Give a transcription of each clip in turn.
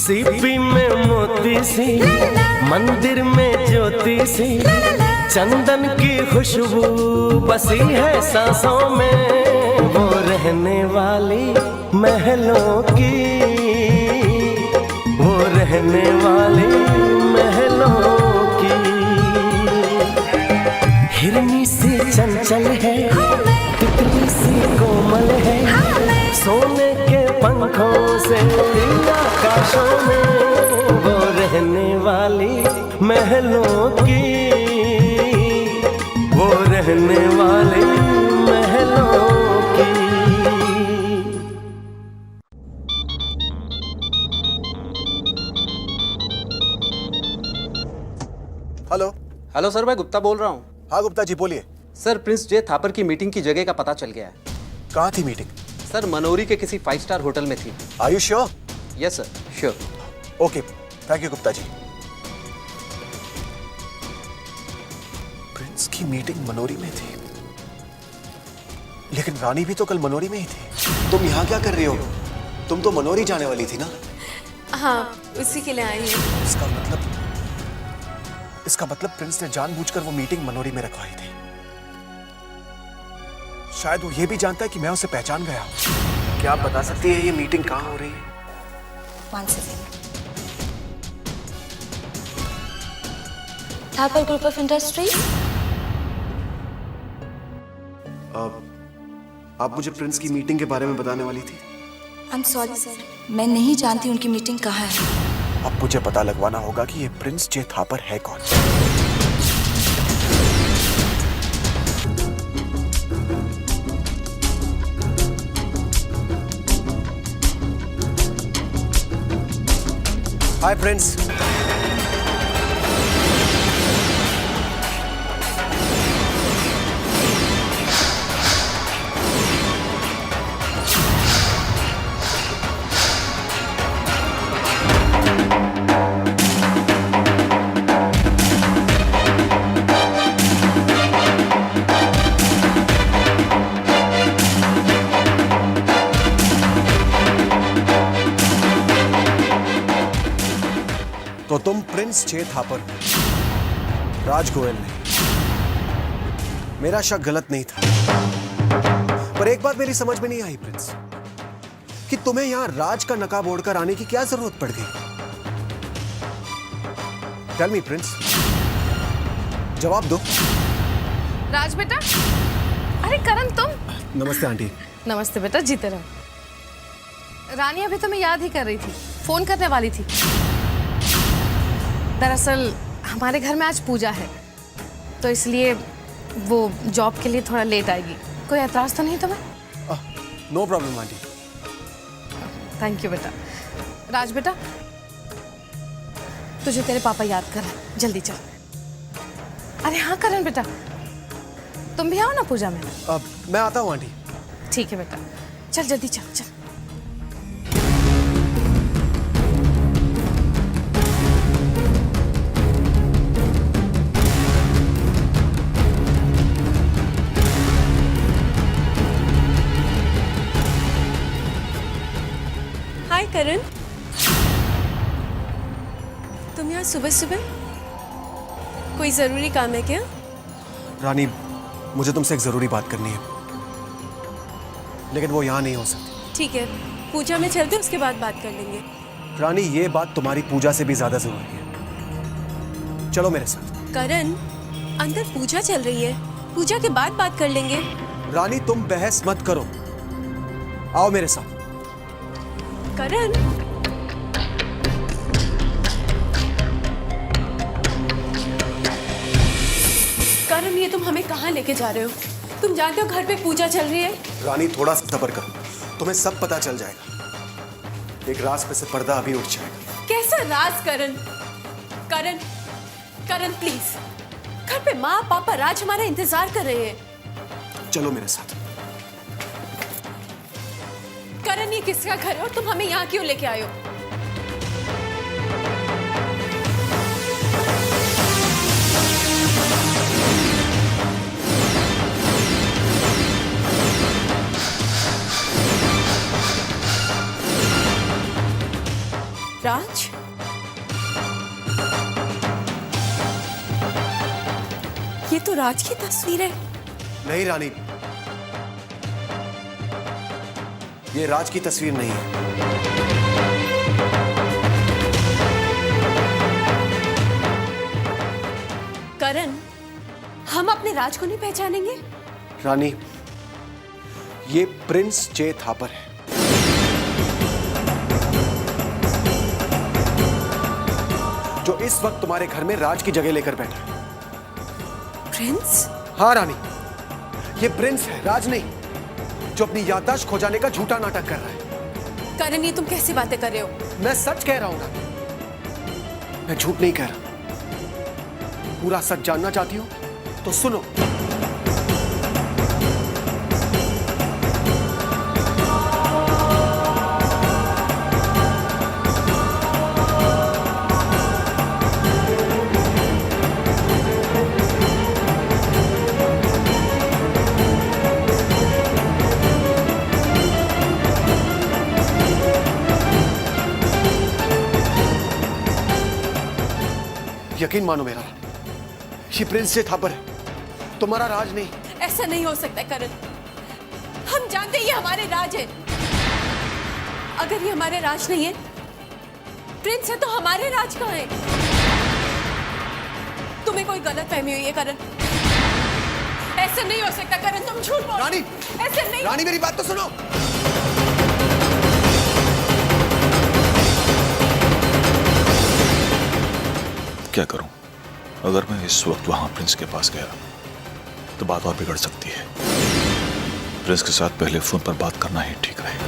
CP में मोती सी, मंदिर में ज्योति सी, चंदन की खुशबू बसी है सांसों में। वो रहने वाली महलों की, वो रहने वाली महलों की। हिरनी सी चंचल है, तितली सी कोमल है, सोने के पंखों से उड़ी आकाशों में। वो रहने वाली महलों की, वो रहने वाली महलों की। हेलो। हेलो सर, मैं गुप्ता बोल रहा हूँ। हाँ गुप्ता जी बोलिए। सर, प्रिंस जे थापर की मीटिंग की जगह का पता चल गया है। कहाँ थी मीटिंग? सर, मनोरी के किसी 5 स्टार होटल में थी। Are you sure? Yes sir, sure. Okay, thank you Gupta ji. Prince की मीटिंग मनोरी में थी, लेकिन रानी भी तो कल मनोरी में ही थी। तुम यहाँ क्या कर रही हो? तुम तो मनोरी जाने वाली थी ना? हाँ, उसी के लिए आई हूँ। इसका मतलब प्रिंस ने जानबूझकर वो मीटिंग मनोरी में रखवाई थी। शायद वो ये भी जानता है कि मैं उसे पहचान गया हूँ। क्या आप बता सकती है ये मीटिंग कहाँ हो रही है? 1 second. Thapar group of industries. आप मुझे प्रिंस की मीटिंग के बारे में बताने वाली थी। आई एम सॉरी सर, मैं नहीं जानती उनकी मीटिंग कहाँ है। अब मुझे पता लगवाना होगा कि ये प्रिंस जे थापर है कौन। Hi Prince. तो तुम प्रिंस जे थापर हो, राज गोयल नहीं। मेरा शक गलत नहीं था, पर एक बात मेरी समझ में नहीं आई प्रिंस, कि तुम्हें यहां राज का नकाब ओढ़कर आने की क्या जरूरत पड़ गई? टेल मी प्रिंस, जवाब दो। राज बेटा, अरे करण तुम। नमस्ते आंटी। नमस्ते बेटा, जीते रहो। रानी अभी तुम्हें याद ही कर रही थी, फोन करने वाली थी। दरअसल हमारे घर में आज पूजा है, तो इसलिए वो जॉब के लिए थोड़ा लेट आएगी। कोई एतराज तो नहीं तुम्हें? No problem aunty. Thank you बेटा। राज बेटा, तुझे तेरे पापा याद कर रहे हैं, जल्दी चल। अरे हाँ करण बेटा, तुम भी आओ ना पूजा में। मैं आता हूँ आंटी। ठीक है बेटा, चल जल्दी चल चल। हाय करण, तुम यहाँ सुबह सुबह? कोई जरूरी काम है क्या? रानी, मुझे तुमसे एक जरूरी बात करनी है, लेकिन वो यहाँ नहीं हो सकती। ठीक है, पूजा में चलते, उसके बाद बात कर लेंगे। रानी, ये बात तुम्हारी पूजा से भी ज्यादा जरूरी है। चलो मेरे साथ। करण, अंदर पूजा चल रही है, पूजा के बाद बात कर लेंगे। रानी, तुम बहस मत करो, आओ मेरे साथ। करण, करण, ये तुम हमें कहाँ लेके जा रहे हो? तुम जानते हो घर पे पूजा चल रही है। रानी, थोड़ा सा सब्र करो, तुम्हें सब पता चल जाएगा। एक राज पे से पर्दा अभी उठ जाएगा। कैसा राज करण? करण, करण प्लीज, घर पे माँ पापा राज हमारा इंतजार कर रहे हैं। चलो मेरे साथ। करण, ये किसका घर है और तुम हमें यहाँ क्यों लेके आए हो? राज? ये तो राज की तस्वीर है। नहीं रानी, ये राज की तस्वीर नहीं है। करण, हम अपने राज को नहीं पहचानेंगे? रानी, ये प्रिंस जे थापर है। जो इस वक्त तुम्हारे घर में राज की जगह लेकर बैठा है। प्रिंस? हाँ रानी, ये प्रिंस है, राज नहीं, जो अपनी याददाश्त खो जाने का झूठा नाटक कर रहा है। करण, ये तुम कैसी बातें कर रहे हो? मैं सच कह रहा हूं रानी, मैं झूठ नहीं कह रहा। पूरा सच जानना चाहती हो तो सुनो। यकीन मानो मेरा, ये प्रिंस जे थापर है, तुम्हारा राज नहीं। ऐसा नहीं हो सकता करण, हम जानते हैं ये हमारे राज है। अगर ये हमारे राज नहीं है, प्रिंस है, तो हमारे राज कहाँ है? तुम्हें कोई गलत फहमी हुई है करण। ऐसा नहीं हो सकता करण, तुम झूठ बोल। रानी, ऐसा नहीं। रानी मेरी बात तो सुनो। क्या करूं? अगर मैं इस वक्त वहां प्रिंस के पास गया तो बात और बिगड़ सकती है। प्रिंस के साथ पहले फोन पर बात करना ही ठीक रहेगा।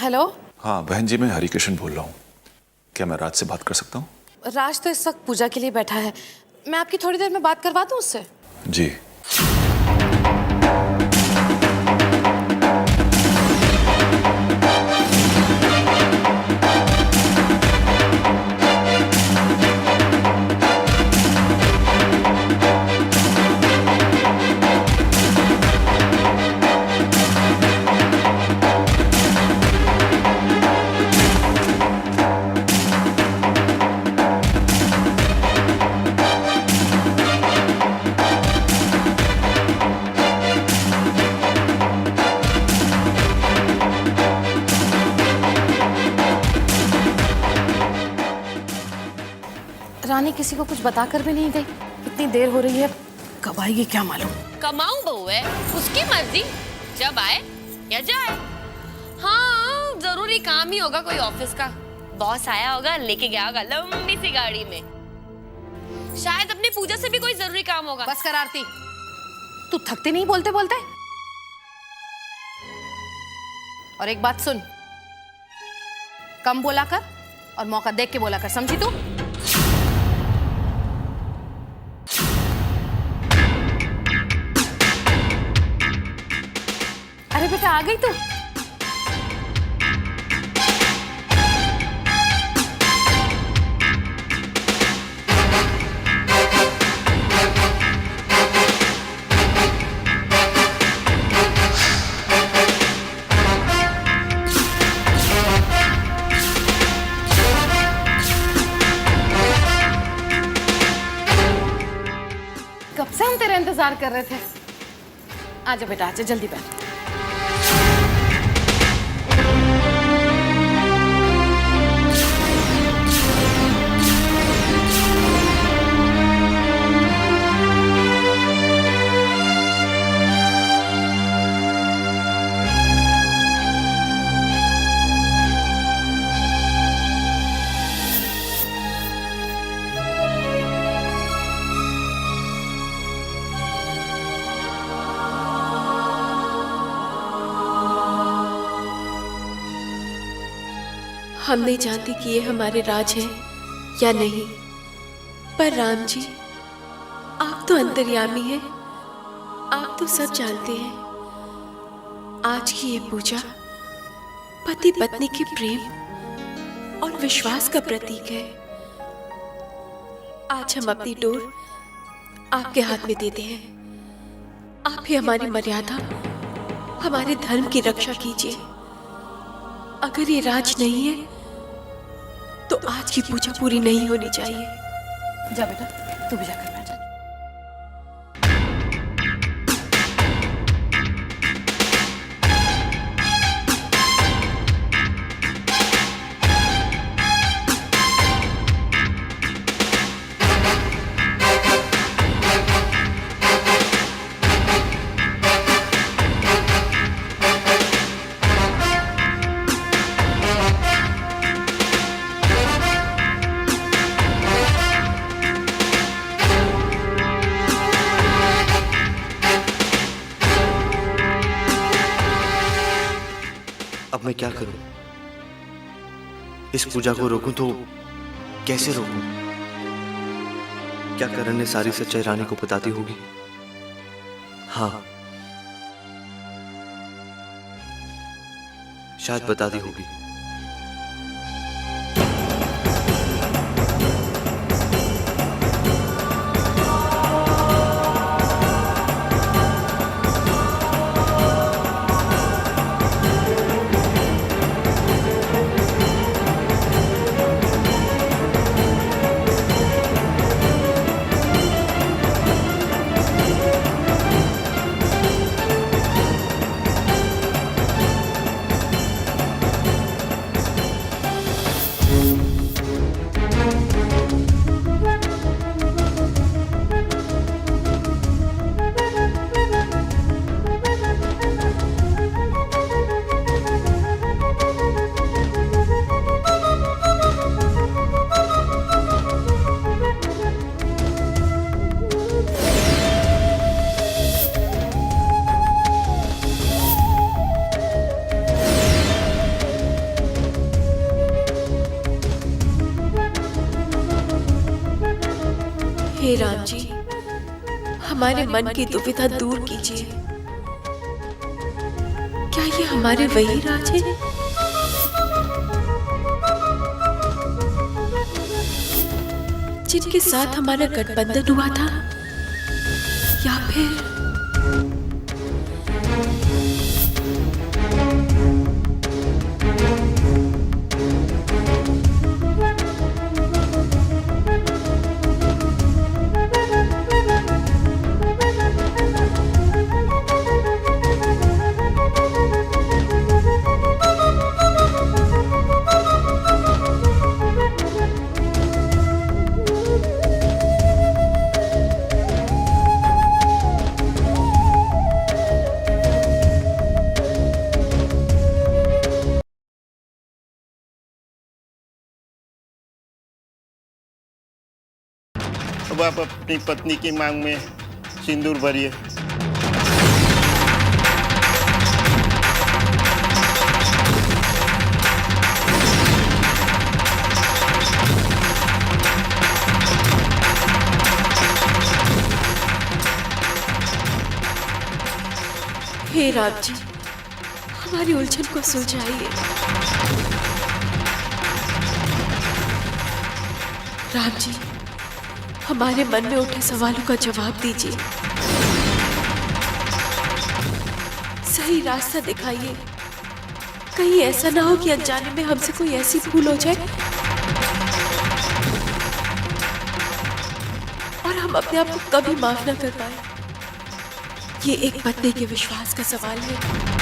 हेलो। हाँ बहन जी, मैं हरिकिशन बोल रहा हूँ। क्या मैं राज से बात कर सकता हूँ? राज तो इस वक्त पूजा के लिए बैठा है, मैं आपकी थोड़ी देर में बात करवा दूं उससे। जी। रानी किसी को कुछ बताकर भी नहीं गई। इतनी देर हो रही है, कब आएगी क्या मालूम। कमाऊं बहू है, उसकी मर्जी, जब आए या जाए। हाँ, जरूरी काम ही होगा कोई ऑफिस का। बॉस आया होगा, लेके गया होगा लंबी सी गाड़ी में। शायद अपनी पूजा से भी कोई जरूरी काम होगा। बस कर आरती, तू थकती नहीं बोलते बोलते। और एक बात सुन, कम बोला कर और मौका देख के बोला कर, समझी तू? अरे बेटा, आ गई तू? कब से हम तेरा इंतजार कर रहे थे। आजा बेटा, आजा, जल्दी बैठ। हम नहीं जानते कि ये हमारे राज हैं या नहीं, पर राम जी, आप तो अंतर्यामी हैं, आप तो सब जानते हैं। आज की ये पूजा पति पत्नी के प्रेम और विश्वास का प्रतीक है। आज हम अपनी डोर आपके हाथ में देते हैं। आप ही हमारी मर्यादा हमारे धर्म की रक्षा कीजिए। अगर ये राज नहीं है तो आज की पूजा पूरी नहीं होनी चाहिए। जा बेटा, तू भी जाकर बैठ जा। अब मैं क्या करूं? इस पूजा को रोकूं तो कैसे रोकूं? क्या करण ने सारी सच्चाई रानी को बताती होगी? हाँ, शायद बताती होगी। हे राम जी, हमारे मन की दुविधा दूर कीजिए। क्या ये हमारे वही राज है जिनके साथ हमारा गठबंधन हुआ था, या फिर अब आप अपनी पत्नी की मांग में सिंदूर भरिए। हे राम जी, हमारी उलझन को सुलझाइए। राम जी, हमारे मन में उठे सवालों का जवाब दीजिए। सही रास्ता दिखाइए। कहीं ऐसा ना हो कि अनजाने में हमसे कोई ऐसी भूल हो जाए और हम अपने आप को कभी माफ ना कर पाए। ये एक पत्नी के विश्वास का सवाल है।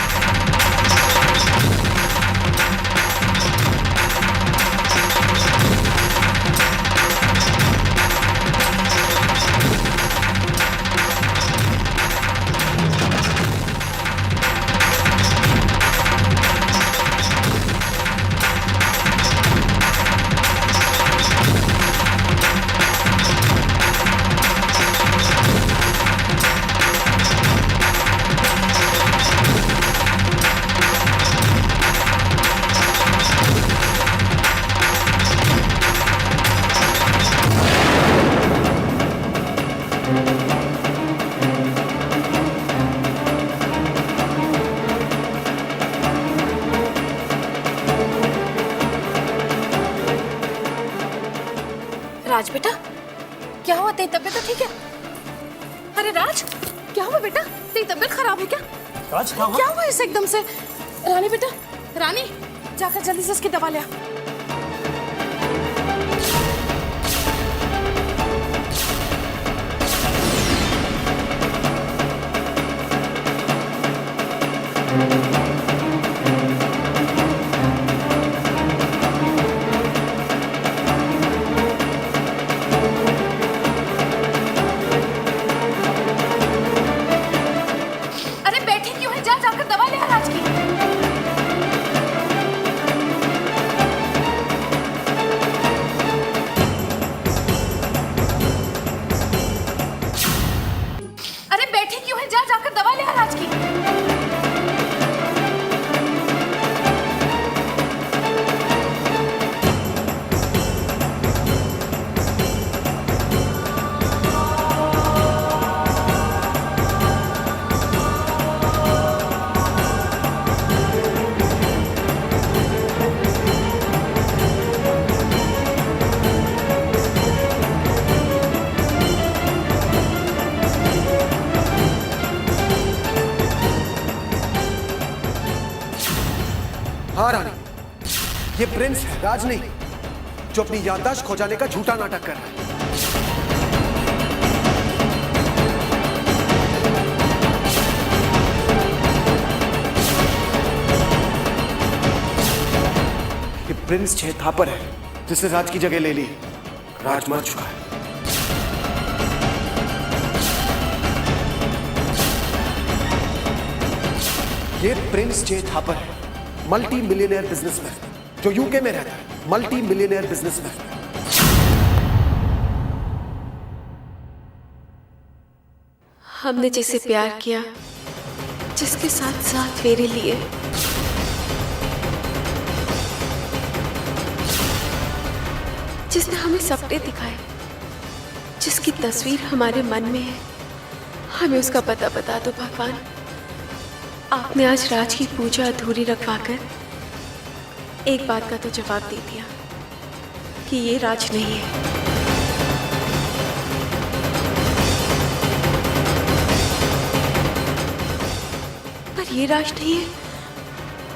राज बेटा, क्या हुआ? तेरी तबीयत तो ठीक है? अरे राज, क्या हुआ बेटा? तेरी तबीयत खराब है क्या? क्या हुआ इसे एकदम से? रानी बेटा, रानी जाकर जल्दी से इसकी दवा ले आ। अरे बैठी क्यों है? जा जाकर दवा ले आ राज की। अरे बैठी क्यों है? जा जाकर दवा ले आ राज की। हाँ रानी, ये प्रिंस है, राज नहीं, जो अपनी याददाश्त खो जाने का झूठा नाटक कर रहा है। ये प्रिंस छह थापर है, जिसने राज की जगह ले ली। राज मर चुका है। ये प्रिंस जे थापर है, मल्टी मिलियनेयर बिजनेसमैन, जो यूके में रहता है। Multi millionaire businessman. हमने जिसे प्यार किया, जिसके साथ साथ फेरे लिए, जिसने हमें सपने दिखाए, जिसकी तस्वीर हमारे मन में है, हमें उसका पता बता दो भगवान। आपने आज राज की पूजा अधूरी रखवाकर एक बात का तो जवाब दे दिया कि ये राज नहीं है। पर ये राज नहीं है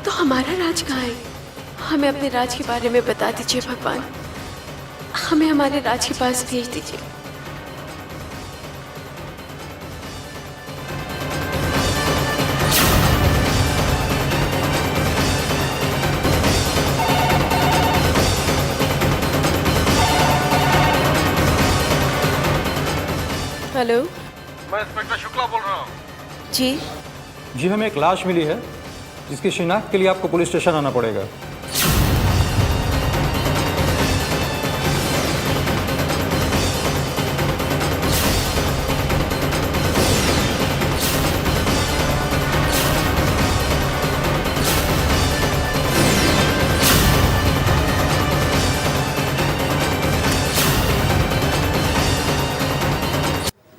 तो हमारा राज कहाँ है? हमें अपने राज के बारे में बता दीजिए भगवान। हमें हमारे राज के पास भेज दीजिए। हेलो, मैं इंस्पेक्टर शुक्ला बोल रहा हूँ। जी जी, हमें एक लाश मिली है जिसकी शिनाख्त के लिए आपको पुलिस स्टेशन आना पड़ेगा।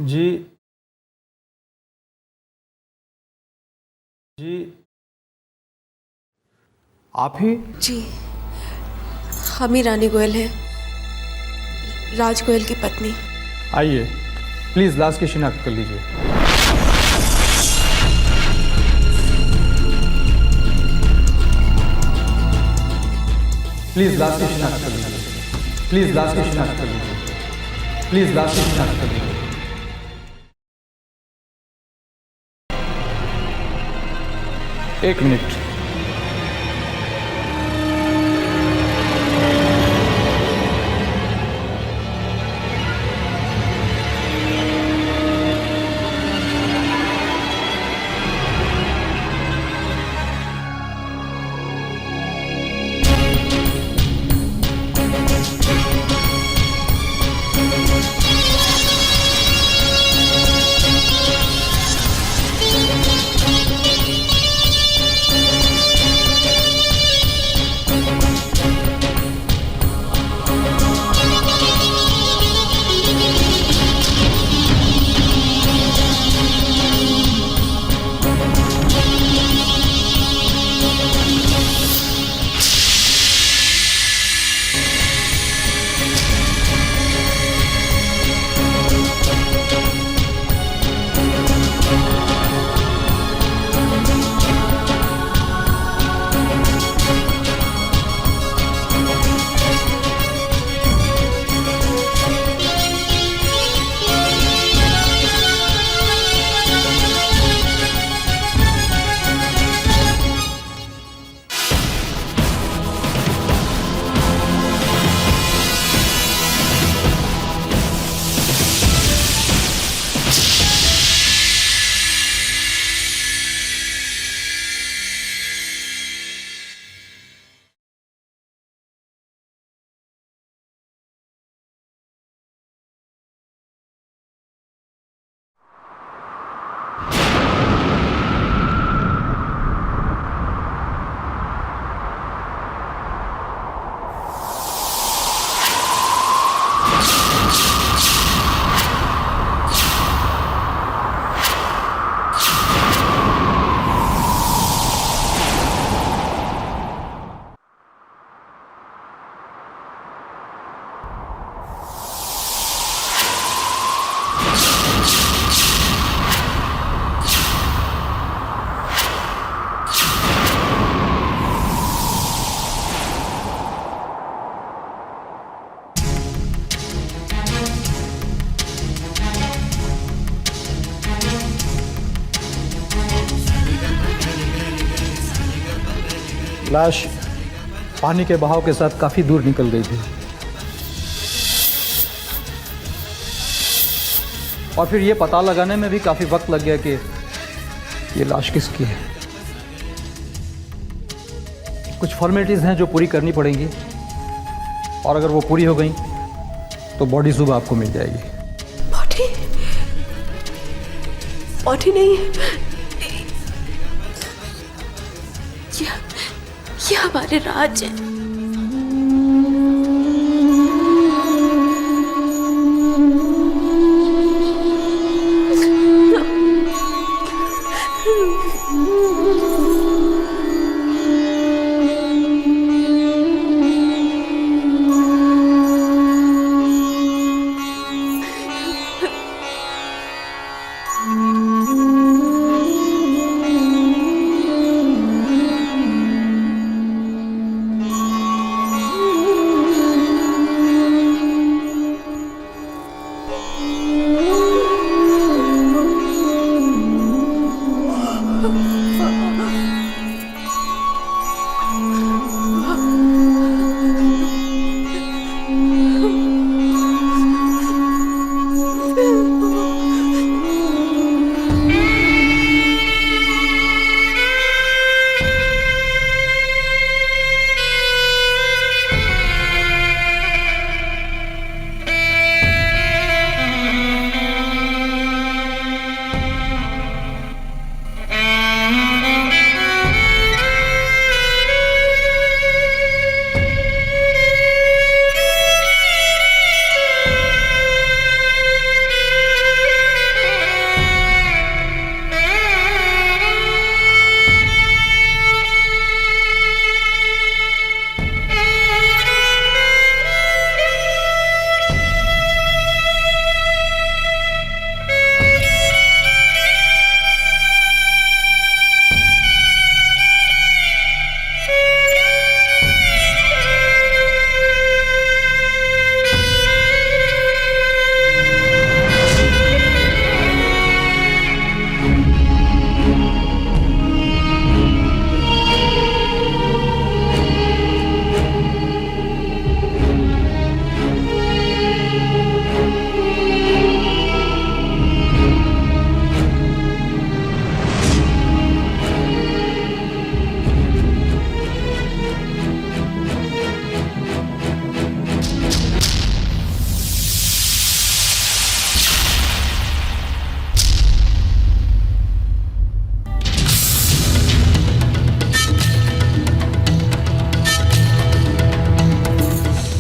जी जी, आप ही? जी, हम ही रानी गोयल हैं, राज गोयल की पत्नी। आइए, प्लीज लाश की शिनाख्त कर लीजिए। प्लीज लाश की शिनाख्त कर लीजिए। प्लीज लाश की शिनाख्त कर लीजिए। प्लीज लाश की शिनाख्त कर लीजिए। एक मिनट। लाश पानी के बहाव के साथ काफी दूर निकल गई थी और फिर ये पता लगाने में भी काफी वक्त लग गया कि ये लाश किसकी है। कुछ फॉर्मेलिटीज हैं जो पूरी करनी पड़ेंगी और अगर वो पूरी हो गई तो बॉडी सुबह आपको मिल जाएगी। बॉडी बॉडी नहीं है, ये हमारे राज है।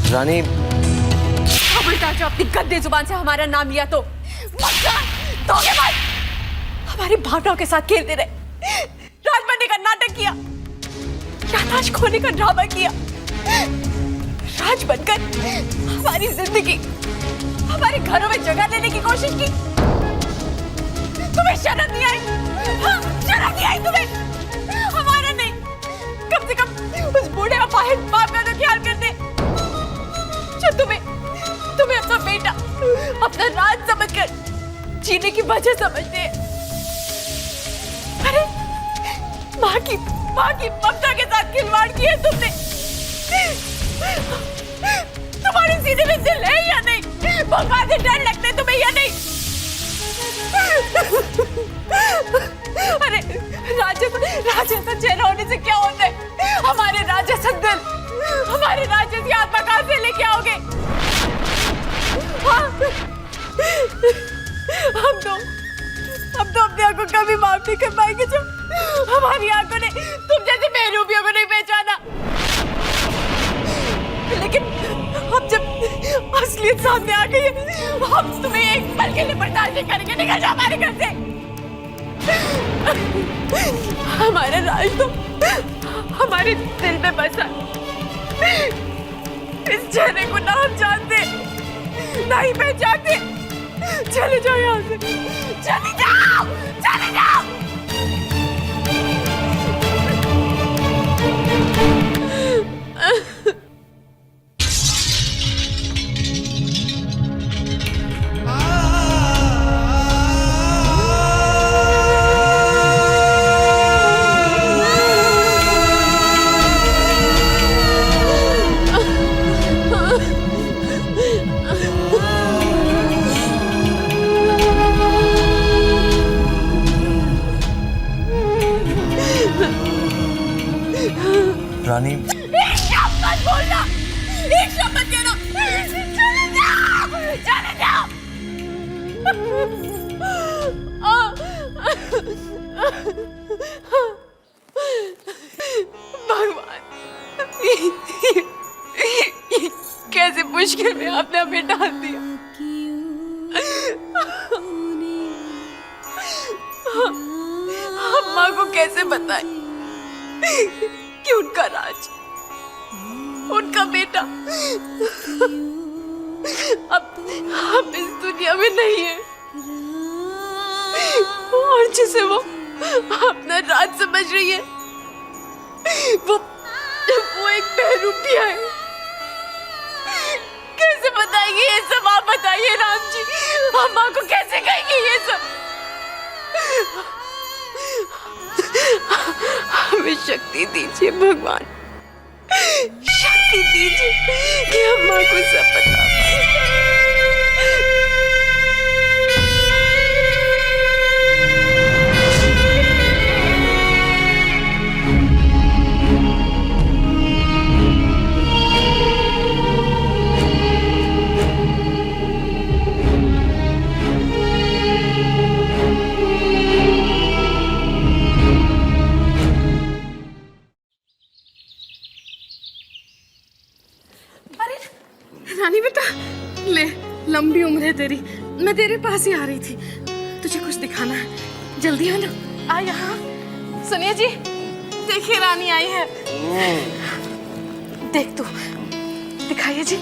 रानी, खबरदार जो अपनी गंदे जुबान से हमारा नाम लिया तो दोगे मत। हमारी भावनाओं के साथ खेलते रहे, राज बनने का नाटक किया, याददाश्त खोने का ड्रामा किया, राज बनकर हमारी जिंदगी, हमारे घरों में जगह लेने की कोशिश की। तुम्हें शर्म नहीं आई? हाँ, शर्म नहीं आई तुम्हें? हमारा नहीं, कम से कम उस बूढ़े अपाहिज बाप का तो ख्याल करते जो तुम्हें अपना बेटा, अपना राज समझकर जीने की वजह समझते हैं। अरे माँ की ममता के साथ खिलवाड़ किया है तुमने। तुम्हारे सीने में दिल है या नहीं? भगवान से डर लगता है तुम्हें या नहीं? अरे राजसा चेहरा होने से क्या होता है? हमारे राजसा दिल, हमारे राजसी आत्मा कहां से लेके आओगे? हाँ? हम तो अपनी आंखों का भी माफ नहीं कर पाएंगे जो हमारी आंखों ने तुम जैसे बेरूबियों को नहीं पहचाना। लेकिन अब जब असलियत सामने आ गई है, हम तुम्हें एक पल के लिए बर्दाश्त नहीं करेंगे। निकल जाओ हमारे घर से। हमारा राज तो हमारे दिल में बसा। इस चेहरे को ना हम जानते, ना ही पहचानते। चले जाओ यहाँ से, चले जाओ, चले जाओ। रानी एक शब्द मत बोलना, एक शब्द मत कहना। चले जाओ, चले जाओ। भगवान, ये कैसे मुश्किल में आपने हमें डाल दिया। हम माँ को कैसे बताएं कि उनका राज, उनका बेटा अब इस दुनिया में नहीं है, और जिसे वो अपना राज समझ रही है वो एक बहरूपिया है। कैसे बताएंगे ये सब, आप बताइए राम जी, हम माँ को कैसे कहेंगे ये सब। हमें शक्ति दीजिए भगवान, शक्ति दीजिए कि हम माँ को सब बता पाए। रानी बेटा, ले, लंबी उम्र है तेरी, मैं तेरे पास ही आ रही थी, तुझे कुछ दिखाना है, जल्दी आना। आ यहाँ। सुनिए जी, देखिए रानी आई है। देख तू, दिखाइए जी,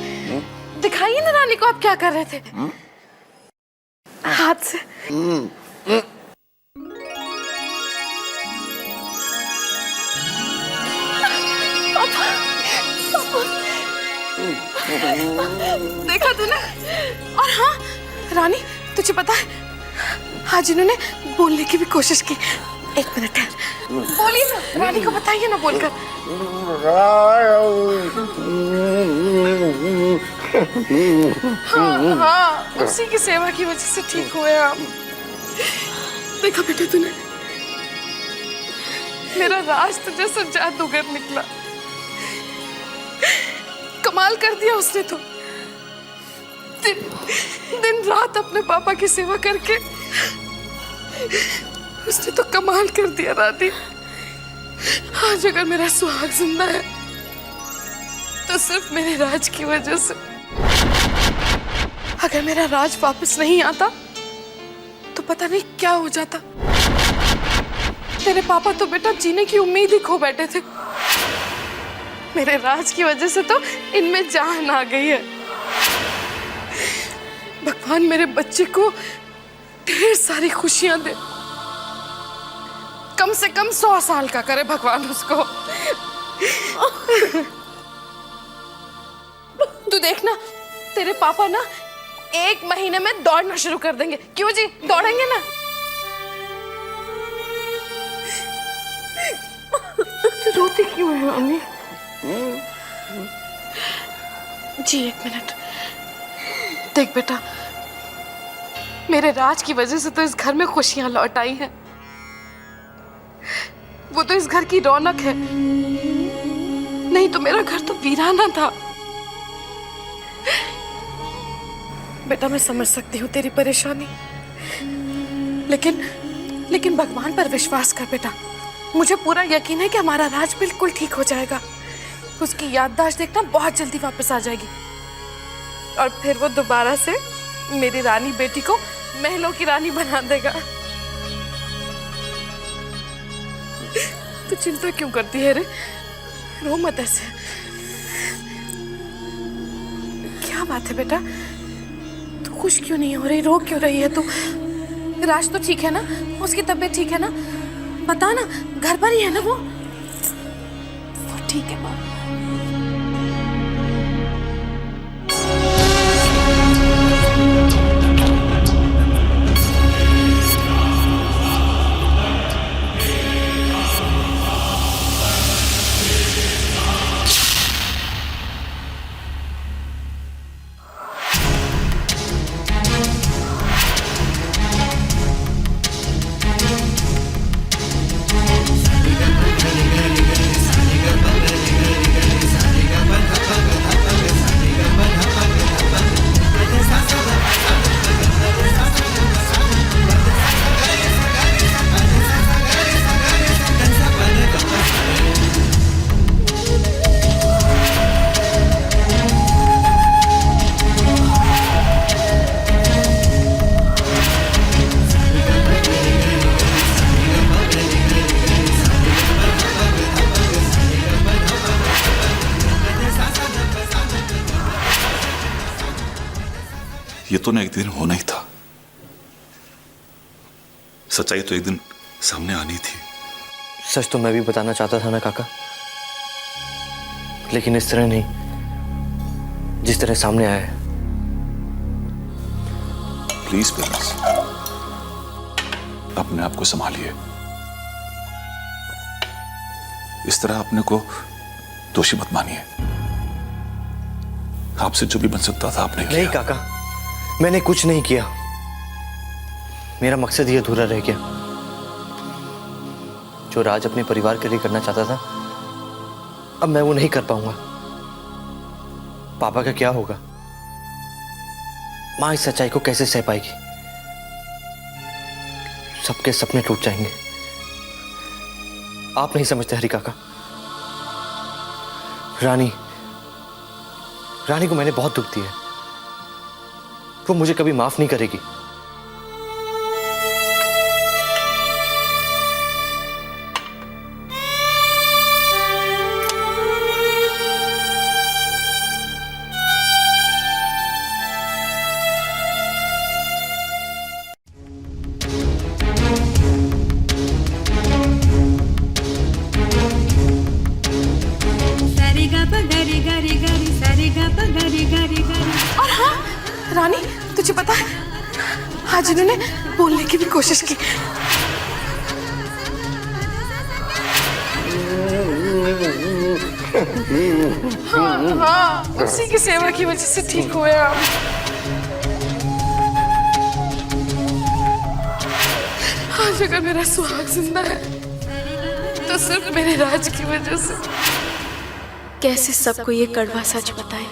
दिखाइए ना रानी को आप क्या कर रहे थे। हाथ से। देखा तूने? और हाँ रानी, तुझे पता है आज इन्होंने बोलने की भी कोशिश की। एक मिनट है, बोलिए ना, रानी को बताइए ना बोलकर। हाँ हाँ, उसी की सेवा की वजह से ठीक हुए आप। देखा बेटा तूने, मेरा राज तो जैसा जादूगर निकला, कमाल कर दिया उसने तो। दिन रात अपने पापा की सेवा करके उसने तो कमाल कर दिया रानी। आज अगर मेरा सुहाग जिंदा है तो सिर्फ मेरे राज की वजह से। अगर मेरा राज वापस नहीं आता तो पता नहीं क्या हो जाता। तेरे पापा तो बेटा जीने की उम्मीद ही खो बैठे थे। मेरे राज की वजह से तो इनमें जान आ गई है। भगवान मेरे बच्चे को ढेर सारी खुशियां दे, कम से कम 100 साल का करे भगवान उसको। तू देखना, तेरे पापा ना 1 महीने में दौड़ना शुरू कर देंगे। क्यों जी, दौड़ेंगे ना? रोती क्यों है मम्मी? जी 1 मिनट। देख बेटा, मेरे राज की वजह से तो इस घर में खुशियां लौट आई हैं। वो तो इस घर की रौनक है, नहीं तो मेरा घर तो वीराना था। बेटा मैं समझ सकती हूँ तेरी परेशानी, लेकिन भगवान पर विश्वास कर बेटा। मुझे पूरा यकीन है कि हमारा राज बिल्कुल ठीक हो जाएगा। उसकी याददाश्त देखना बहुत जल्दी वापस आ जाएगी और फिर वो दोबारा से मेरी रानी बेटी को महलों की रानी बना देगा। तू चिंता क्यों करती है रे? रो मत ऐसे। क्या बात है बेटा, तू खुश क्यों नहीं हो रही? रो क्यों रही है तू? राज तो ठीक है ना? उसकी तबीयत ठीक है ना? बता ना, घर पर ही है ना वो ठीक है माँ। ये तो ना एक दिन होना ही था। सच्चाई तो एक दिन सामने आनी थी। सच तो मैं भी बताना चाहता था ना काका, लेकिन इस तरह नहीं, जिस तरह सामने आया है। प्लीज पेरेंट्स, अपने आप को संभालिए। इस तरह अपने को दोषी मत मानिए। आपसे जो भी बन सकता था आपने किया। नहीं काका, मैंने कुछ नहीं किया। मेरा मकसद ही अधूरा रह गया। जो राज अपने परिवार के लिए करना चाहता था, अब मैं वो नहीं कर पाऊंगा। पापा का क्या होगा? मां इस सच्चाई को कैसे सह पाएगी? सबके सपने टूट जाएंगे। आप नहीं समझते हरी काका। रानी को मैंने बहुत दुख दिया। वो मुझे कभी माफ नहीं करेगी। और हाँ रानी, तुझे पता है आज इन्होंने बोलने की भी कोशिश की। हाँ, उसी की सेवा की वजह से ठीक हुए आप। आज अगर मेरा सुहाग जिंदा है तो सिर्फ मेरे राज की वजह से। कैसे सबको ये कड़वा सच बताए?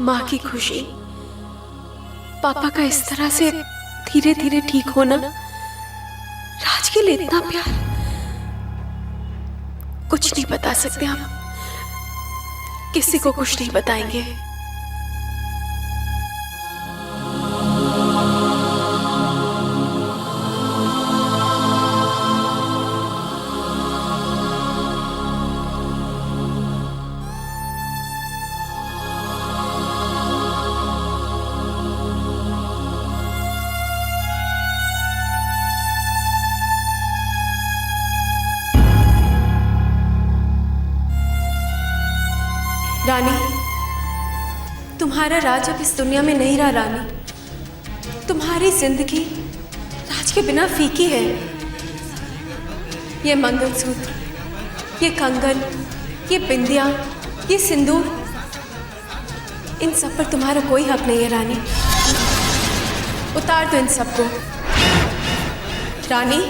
माँ की खुशी, पापा का इस तरह से धीरे धीरे ठीक होना, राज के लिए इतना प्यार, कुछ नहीं बता सकते हम। किसी को कुछ नहीं बताएंगे। रानी, तुम्हारा राज अब इस दुनिया में नहीं रहा। रानी, तुम्हारी जिंदगी राज के बिना फीकी है। ये मंगलसूत्र, ये कंगन, ये बिंदिया, ये सिंदूर, इन सब पर तुम्हारा कोई हक नहीं है। रानी, उतार दो इन सबको। रानी,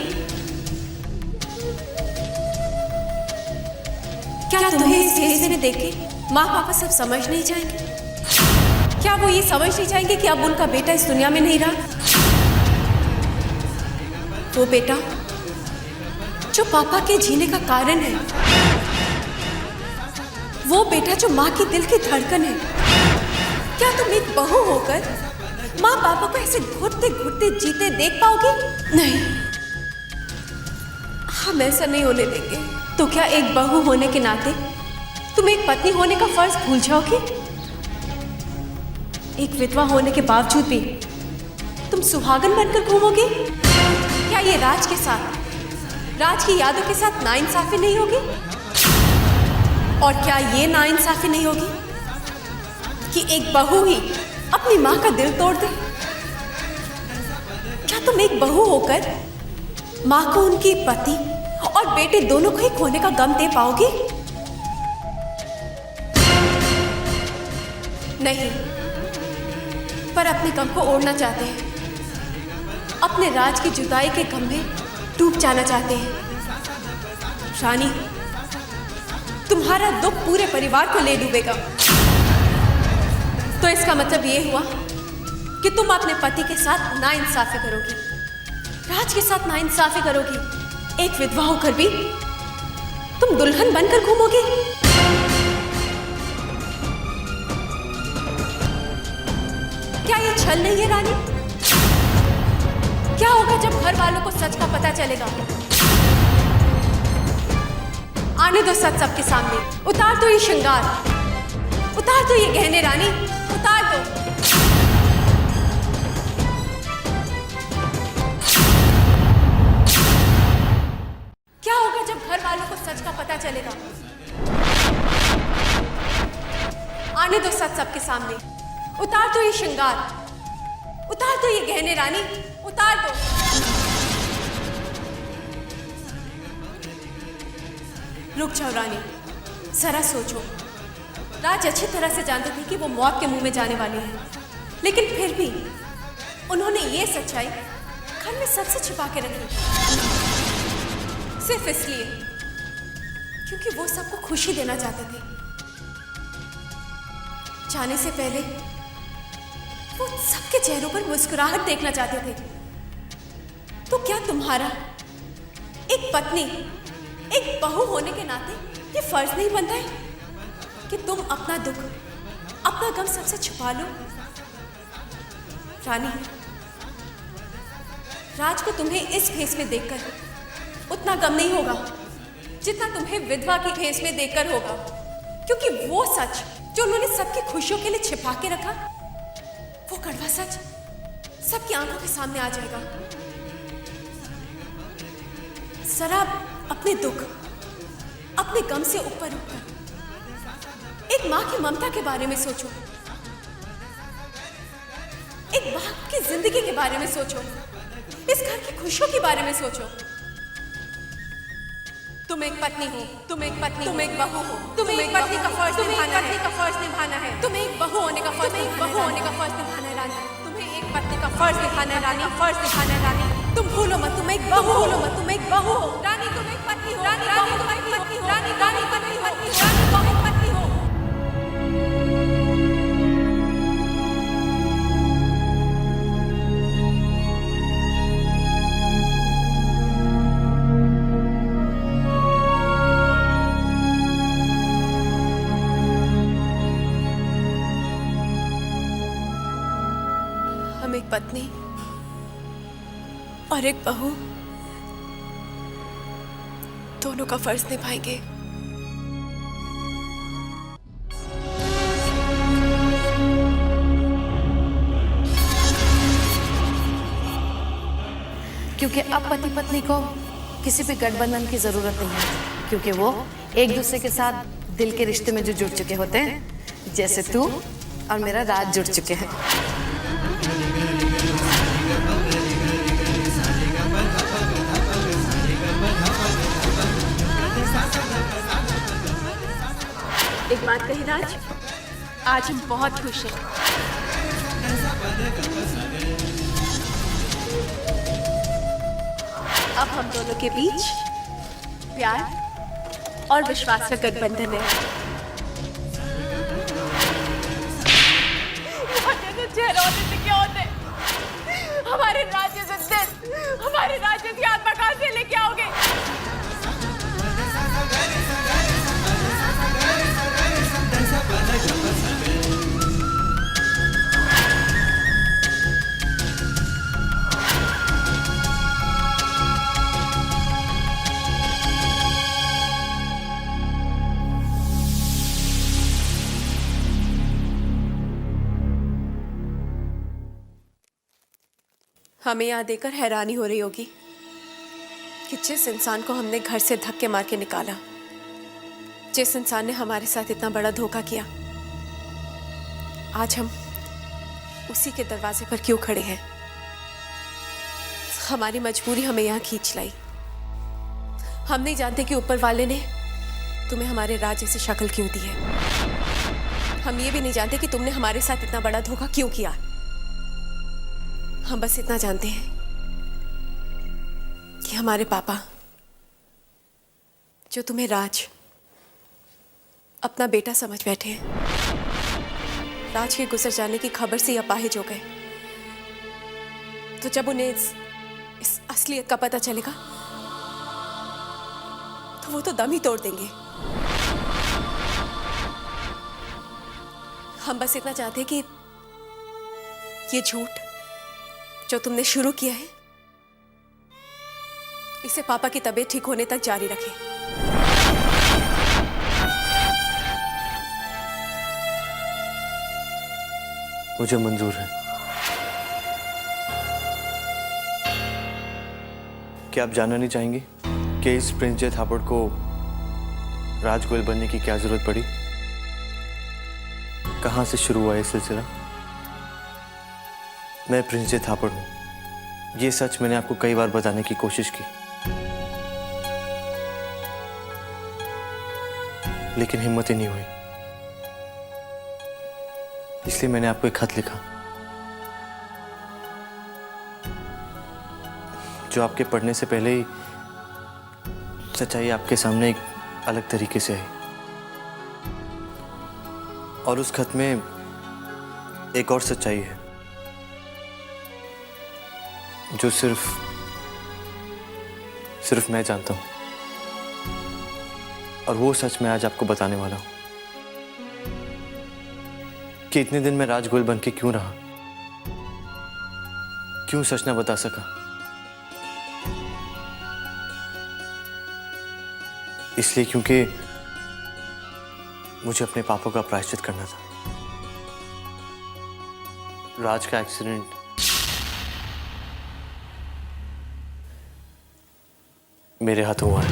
क्या तुम्हें इस स्टेज में देख के माँ पापा सब समझ नहीं जाएंगे? क्या वो ये समझ नहीं जाएंगे कि अब उनका बेटा इस दुनिया में नहीं रहा? वो बेटा जो पापा के जीने का कारण है, वो बेटा जो माँ की दिल की धड़कन है। क्या तुम एक बहू होकर माँ पापा को ऐसे घुटते घुटते जीते देख पाओगे? नहीं, हम ऐसा नहीं होने देंगे। तो क्या एक बहू होने के नाते तुम एक पत्नी होने का फर्ज भूल जाओगे? एक विधवा होने के बावजूद भी तुम सुहागन बनकर घूमोगे? क्या ये राज के साथ, राज की यादों के साथ नाइंसाफी नहीं होगी? और क्या ये नाइंसाफी नहीं होगी कि एक बहू ही अपनी माँ का दिल तोड़ दे? क्या तुम एक बहू होकर माँ को उनकी पति और बेटे दोनों को ही खोने का गम दे पाओगी? नहीं, पर अपने गम को ओढ़ना चाहते हैं। अपने राज की जुदाई के गम में डूब जाना चाहते हैं। रानी, तुम्हारा दुख पूरे परिवार को ले डूबेगा। तो इसका मतलब ये हुआ कि तुम अपने पति के साथ नाइंसाफी करोगी, राज के साथ नाइंसाफी करोगी। एक विधवा होकर भी तुम दुल्हन बनकर घूमोगी। क्या ये छल नहीं है रानी? क्या होगा जब घर वालों को सच का पता चलेगा? आने दो सच सबके सामने। उतार दो ये श्रृंगार, उतार दो ये गहने रानी, उतार दो। आने दो सच सबके सामने। उतार दो ये श्रृंगार, उतार दो ये गहने रानी, उतार दो। रुक जाओ रानी, जरा सोचो। राज अच्छी तरह से जानते थे कि वो मौत के मुंह में जाने वाले हैं, लेकिन फिर भी उन्होंने ये सच्चाई घर में सबसे छिपा के रखी, सिर्फ इसलिए क्योंकि वो सबको खुशी देना चाहते थे। जाने से पहले वो सबके चेहरों पर मुस्कुराहट देखना चाहते थे। तो क्या तुम्हारा एक पत्नी, एक बहू होने के नाते ये फर्ज नहीं बनता है कि तुम अपना दुख, अपना गम सबसे छुपा लो? रानी, राज को तुम्हें इस फेस में देखकर उतना गम नहीं होगा जितना तुम्हें विधवा की फेस में देखकर होगा, क्योंकि वो सच जो उन्होंने सबकी खुशियों के लिए छिपा के रखा, वो कड़वा सच सबकी आंखों के सामने आ जाएगा। जरा अपने दुख, अपने गम से ऊपर उठकर एक मां की ममता के बारे में सोचो, एक बाप की जिंदगी के बारे में सोचो, इस घर की खुशियों के बारे में सोचो। तुम एक पत्नी हो, तुम एक पत्नी, तुम एक बहू हो, तुम्हें एक पत्नी का फर्ज निभाना है, तुम्हें एक बहू होने का फर्ज निभाना है रानी, तुम्हें एक पत्नी का फर्ज निभाना है रानी, फर्ज निभाना है रानी। तुम भूलो मत, तुम एक बहू हो, तुम एक बहू हो रानी, तुम एक पत्नी हो रानी, रानी तुम एक पत्नी हो रानी, रानी पत्नी हो रानी, तुम एक पत्नी हो। हम एक पत्नी और एक बहू दोनों का फर्ज निभाएंगे। क्योंकि अब पति पत्नी को किसी भी गठबंधन की जरूरत नहीं है, क्योंकि वो एक दूसरे के साथ दिल के रिश्ते में जो जुड़ चुके होते हैं, जैसे तू और मेरा राज जुड़ चुके हैं। एक बात कही राज, आज हम बहुत खुश हैं। अब हम दोनों के बीच प्यार और विश्वास का गठबंधन है। चेहरा होने से क्या होते? हमारे राज्य से दिन, हमारे राज्य की आत्मा कहां से लेके आओगे? हमें यहां देखकर हैरानी हो रही होगी कि जिस इंसान को हमने घर से धक्के मार के निकाला, जिस इंसान ने हमारे साथ इतना बड़ा धोखा किया, आज हम उसी के दरवाजे पर क्यों खड़े हैं? हमारी मजबूरी हमें यहां खींच लाई। हम नहीं जानते कि ऊपर वाले ने तुम्हें हमारे राज्य से शक्ल क्यों दी है। हम ये भी नहीं जानते कि तुमने हमारे साथ इतना बड़ा धोखा क्यों किया। हम बस इतना जानते हैं कि हमारे पापा, जो तुम्हें राज अपना बेटा समझ बैठे हैं, राज के गुजर जाने की खबर से अपाहिज हो गए। तो जब उन्हें इस असलियत का पता चलेगा तो वो तो दम ही तोड़ देंगे। हम बस इतना चाहते हैं कि ये झूठ जो तुमने शुरू किया है, इसे पापा की तबीयत ठीक होने तक जारी रखें। मुझे मंजूर है। क्या आप जानना नहीं चाहेंगी कि इस प्रिंस जय थापड़ को राजगोयल बनने की क्या जरूरत पड़ी? कहाँ से शुरू हुआ ये सिलसिला? मैं प्रिंस जे थापड़ हूँ। ये सच मैंने आपको कई बार बताने की कोशिश की, लेकिन हिम्मत ही नहीं हुई। इसलिए मैंने आपको एक खत लिखा जो आपके पढ़ने से पहले ही सच्चाई आपके सामने एक अलग तरीके से आई। और उस खत में एक और सच्चाई है जो सिर्फ मैं जानता हूं। और वो सच मैं आज आपको बताने वाला हूं कि इतने दिन मैं राज गोयल बन के क्यों रहा, क्यों सच ना बता सका। इसलिए क्योंकि मुझे अपने पापों का प्रायश्चित करना था। राज का एक्सीडेंट मेरे हाथों हुआ है।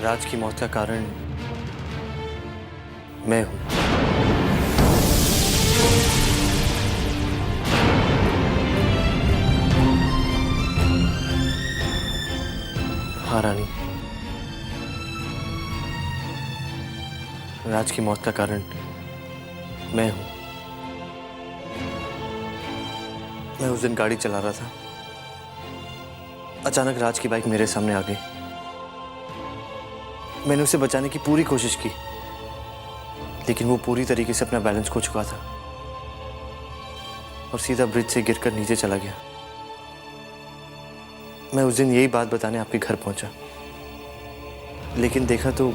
राज की मौत का कारण मैं हूं। हाँ रानी, राज की मौत का कारण मैं हूं। मैं उस दिन गाड़ी चला रहा था, अचानक राज की बाइक मेरे सामने आ गई। मैंने उसे बचाने की पूरी कोशिश की, लेकिन वो पूरी तरीके से अपना बैलेंस खो चुका था और सीधा ब्रिज से गिरकर नीचे चला गया। मैं उस दिन यही बात बताने आपके घर पहुंचा, लेकिन देखा तो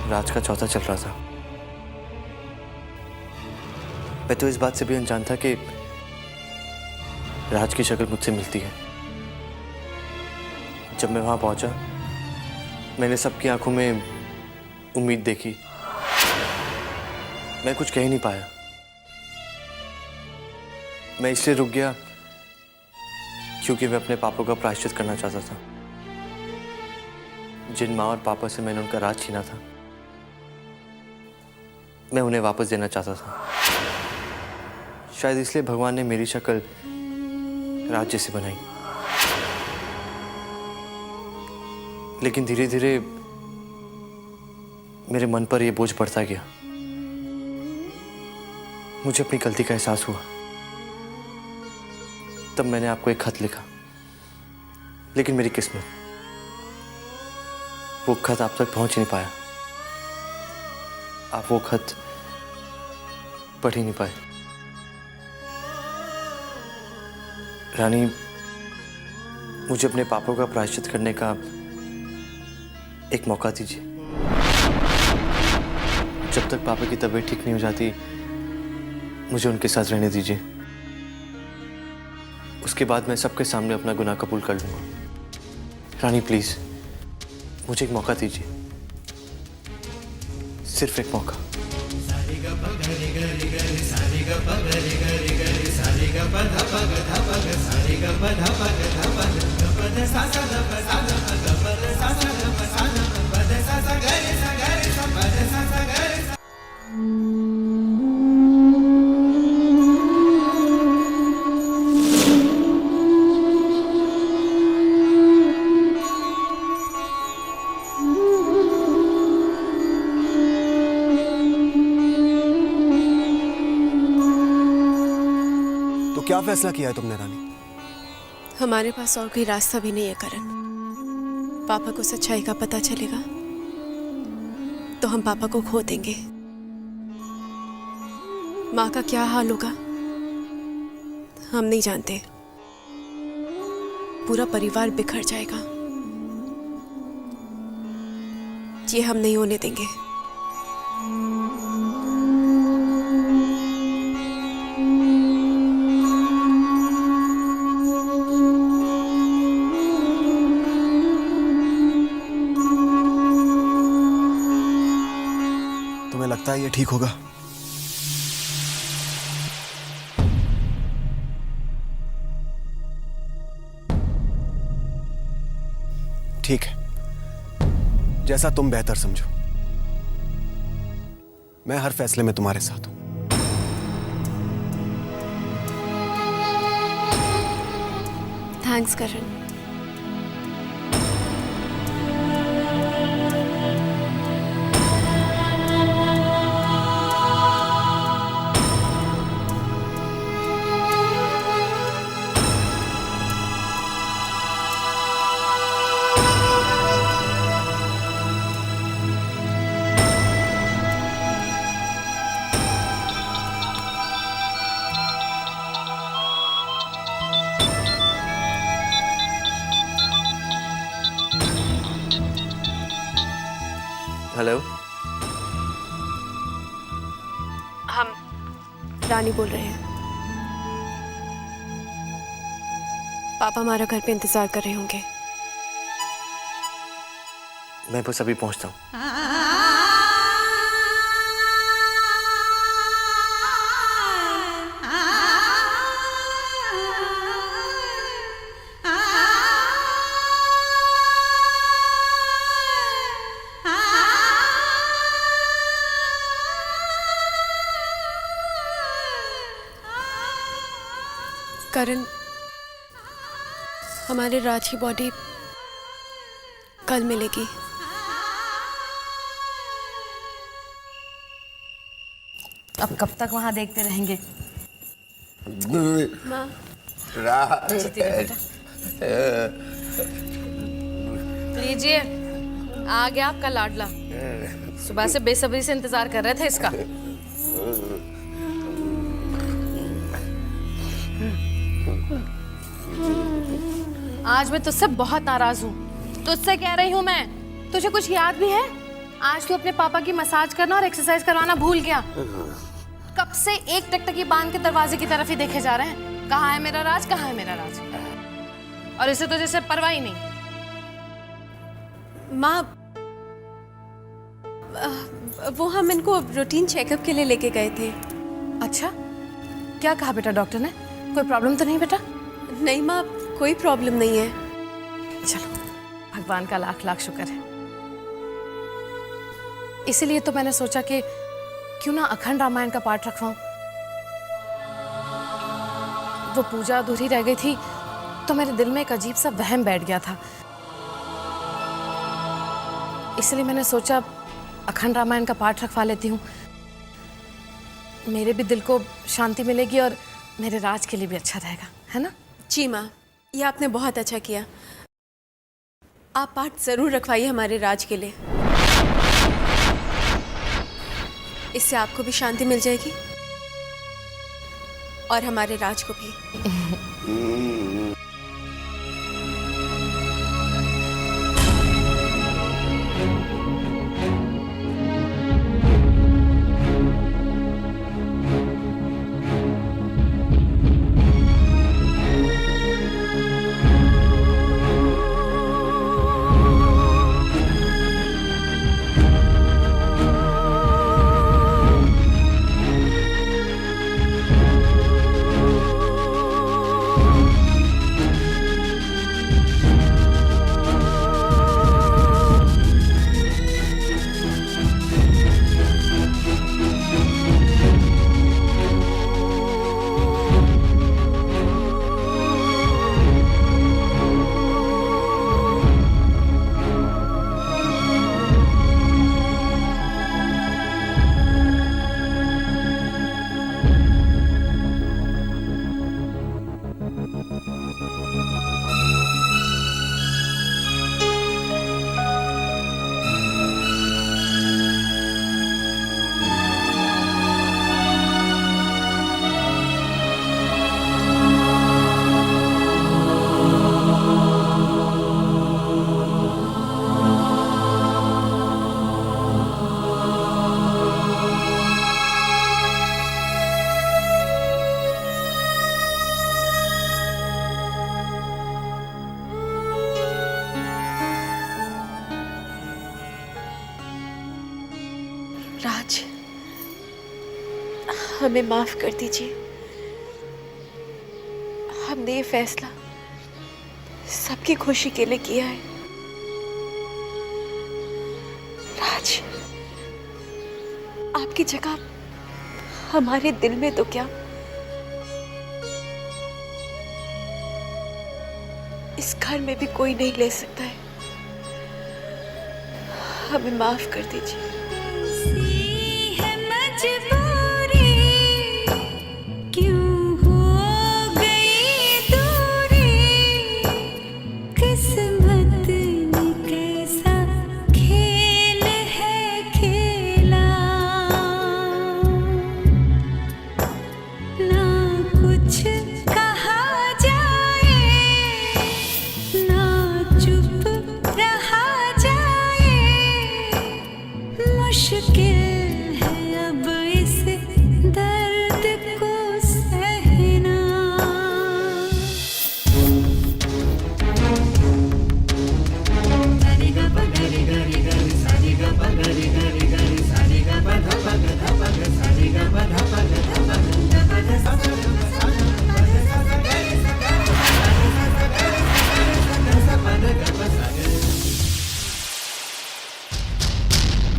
राज का चौथा चल रहा था। मैं तो इस बात से भी अनजान था कि राज की शक्ल मुझसे मिलती है। जब मैं वहां पहुंचा, मैंने सबकी आंखों में उम्मीद देखी। मैं कुछ कह ही नहीं पाया। मैं इसलिए रुक गया क्योंकि मैं अपने पापों का प्रायश्चित करना चाहता था। जिन माँ और पापा से मैंने उनका राज छीना था, मैं उन्हें वापस देना चाहता था। शायद इसलिए भगवान ने मेरी शक्ल राज जैसी बनाई। लेकिन धीरे धीरे मेरे मन पर यह बोझ बढ़ता गया। मुझे अपनी गलती का एहसास हुआ। तब मैंने आपको एक खत लिखा, लेकिन मेरी किस्मत, वो खत आप तक पहुंच नहीं पाया। आप वो खत पढ़ ही नहीं पाए। रानी, मुझे अपने पापों का प्रायश्चित करने का एक मौका दीजिए। जब तक पापा की तबीयत ठीक नहीं हो जाती, मुझे उनके साथ रहने दीजिए। उसके बाद मैं सबके सामने अपना गुनाह कबूल कर लूंगा। रानी प्लीज, मुझे एक मौका दीजिए, सिर्फ एक मौका। तो क्या फैसला किया है तुमने रानी? हमारे पास और कोई रास्ता भी नहीं है करण। पापा को सच्चाई का पता चलेगा तो हम पापा को खो देंगे। माँ का क्या हाल होगा हम नहीं जानते। पूरा परिवार बिखर जाएगा। ये हम नहीं होने देंगे। तुम्हें लगता है ये ठीक होगा? ठीक है, जैसा तुम बेहतर समझो। मैं हर फैसले में तुम्हारे साथ हूं। थैंक्स करण। हेलो, हम रानी बोल रहे हैं। पापा हमारा घर पे इंतजार कर रहे होंगे। मैं बस अभी पहुंचता हूँ। करण, हमारे राज की बॉडी कल मिलेगी। अब कब तक वहां देखते रहेंगे? माँ, लीजिए, आ गया आपका लाडला। सुबह से बेसब्री से इंतजार कर रहे थे इसका। आज मैं तुझसे बहुत नाराज हूँ। तुझसे कह रही हूँ मैं, तुझे कुछ याद भी है? आज तू अपने पापा की मसाज करना और एक्सरसाइज करवाना भूल गया। कब से एक टकटकी बांध के दरवाजे की तरफ ही देखे जा रहे हैं। कहाँ है मेरा राज, कहाँ है मेरा राज? और इसे तो जैसे परवाह ही नहीं। माँ, वो हम इनको रूटीन चेकअप के लिए लेके गए थे। अच्छा, क्या कहा बेटा डॉक्टर ने? कोई प्रॉब्लम तो नहीं बेटा? नहीं माँ, कोई प्रॉब्लम नहीं है। चलो, भगवान का लाख लाख शुक्र है। इसीलिए तो मैंने सोचा कि क्यों ना अखंड रामायण का पाठ रखवाऊं। वो पूजा अधूरी रह गई थी तो मेरे दिल में एक अजीब सा वहम बैठ गया था। इसलिए मैंने सोचा अखंड रामायण का पाठ रखवा लेती हूँ। मेरे भी दिल को शांति मिलेगी और मेरे राज के लिए भी अच्छा रहेगा, है ना? जी माँ, ये आपने बहुत अच्छा किया। आप पाठ जरूर रखवाइए हमारे राज के लिए। इससे आपको भी शांति मिल जाएगी और हमारे राज को भी। राज, हमें माफ कर दीजिए। हमने ये फैसला सबकी खुशी के लिए किया है। आपकी जगह हमारे दिल में तो क्या, इस घर में भी कोई नहीं ले सकता है। हमें माफ कर दीजिए।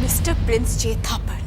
मिस्टर प्रिंस जे थापर,